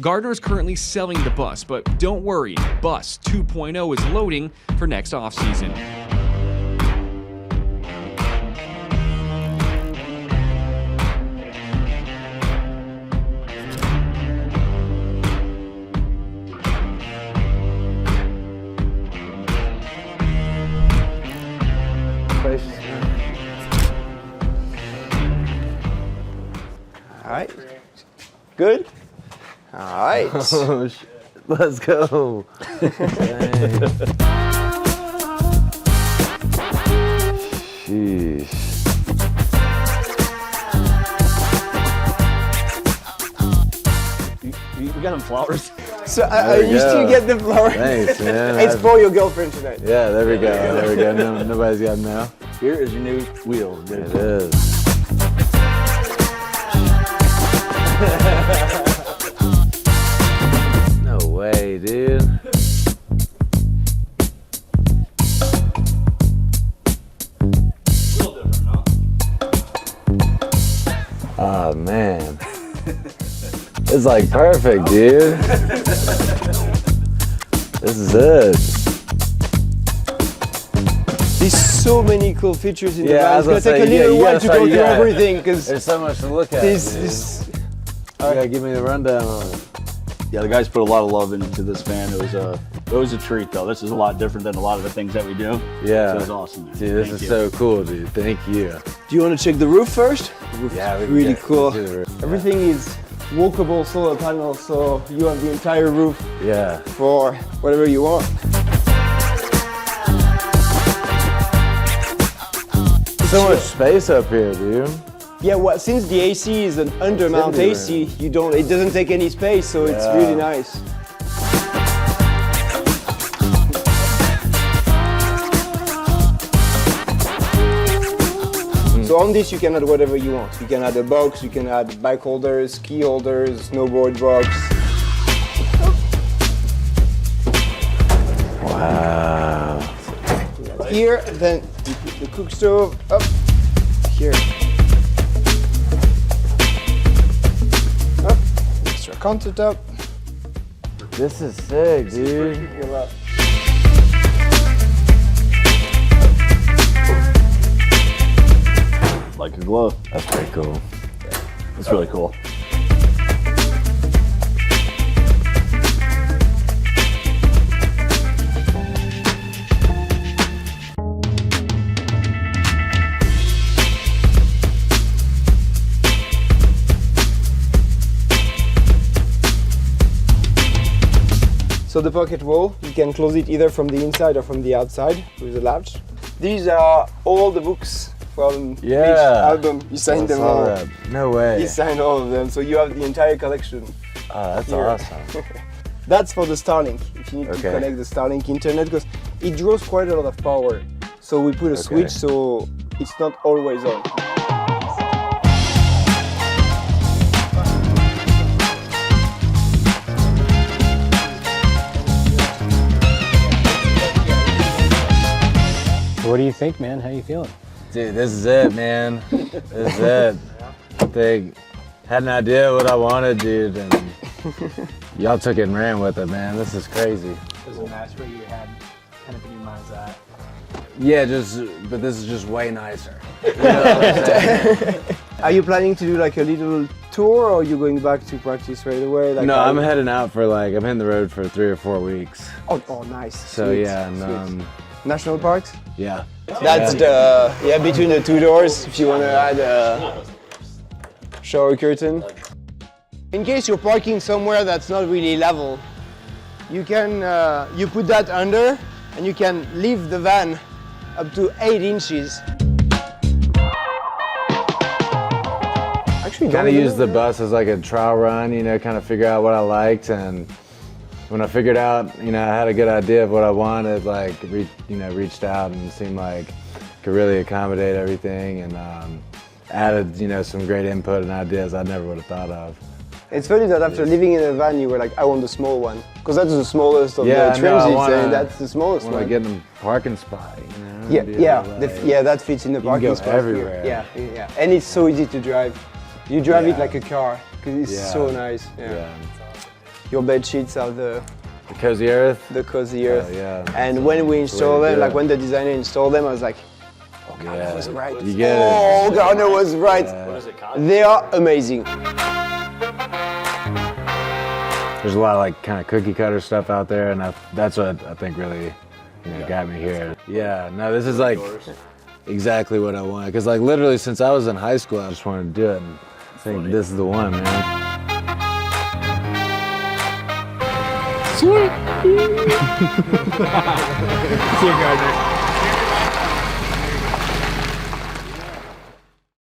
Gardner is currently selling the bus, but don't worry, Bus 2.0 is loading for next offseason. All right. Good? All right. Let's go. Sheesh. You got him flowers? So you still get the flower. Thanks, man. It's for your girlfriend tonight. Yeah, there we go. There we go. No, nobody's got them now. Here is your new wheel. It is. No way, dude. Oh man, it's like perfect, dude. This is it. There's so many cool features in the Yeah, van. I It's was gonna gonna take a say, little you while gotta to start- go you through gotta- everything because There's so much to look at. this. You gotta give me the rundown on it. Yeah, the guys put a lot of love into this van. It was a treat, though. This is a lot different than a lot of the things that we do. Yeah. So it was awesome, man. Dude, this Thank is you. so cool, dude. Thank you. Do you want to check the roof first? Yeah, we can Really get- cool. let's do the roof. Everything is walkable solar panel, so you have the entire roof Yeah. for whatever you want. So much space up here, dude. Yeah, well, since the AC is an undermount everywhere. AC, it doesn't take any space, so it's Yeah. really nice. So on this you can add whatever you want. You can add a box, you can add bike holders, key holders, snowboard box. Wow. Here, then you put the cook stove up here. Up, extra countertop. This is sick, dude. Like a glove. That's pretty cool. It's really cool. So the pocket wall, you can close it either from the inside or from the outside with a latch. These are all the books from each album. You signed them all. That. No way. He signed all of them, so you have the entire collection. Oh, that's Here. awesome. That's for the Starlink, if you need to connect the Starlink internet, because it draws quite a lot of power. So we put a switch so it's not always on. What do you think, man? How you feeling? Dude, this is it, man. This is it. I think, had an idea what I wanted, dude, and y'all took it and ran with it, man. This is crazy. Does it match what you had kind of in your mind's eye? Yeah, but this is just way nicer. You know what I'm saying? Are you planning to do like a little tour, or are you going back to practice right away? Like No, I'm heading out for I'm hitting the road for 3 or 4 weeks. Oh, nice. So Sweet, yeah, sweet. and National parks? yeah. That's between the two doors, if you want to add a shower curtain. In case you're parking somewhere that's not really level, you can you put that under and you can leave the van up to 8 inches. Actually, Kind of use the bus as like a trial run, you know, kind of figure out what I liked, and when I figured out, you know, I had a good idea of what I wanted, like, reached out and seemed like could really accommodate everything, and added, you know, some great input and ideas I never would have thought of. It's funny that after living in a van, you were like, I want the small one, because that's the smallest of Yeah, the no, I transits, wanna- and that's the smallest When I one. get in a parking spot, you know. Yeah, be yeah, able to, like- yeah, that fits in the can parking go spot. everywhere. Yeah, yeah, and it's so easy to drive. You drive it Yeah. like a car because it's Yeah. so nice. Yeah. Yeah. your bed sheets are the Cozy Earth. cozy earth. Yeah. And when we installed way to them, do like it. when the designer installed them, I was like, Gardner Yeah. was right. You get it. Oh, Gardner was right. What does it cost? They are amazing. There's a lot of like kind of cookie cutter stuff out there, and that's what I think really got me here. Yeah, no, this is like exactly what I wanted. Because like literally since I was in high school, I just wanted to do it. And I think this is the one, man. See you, Gardner.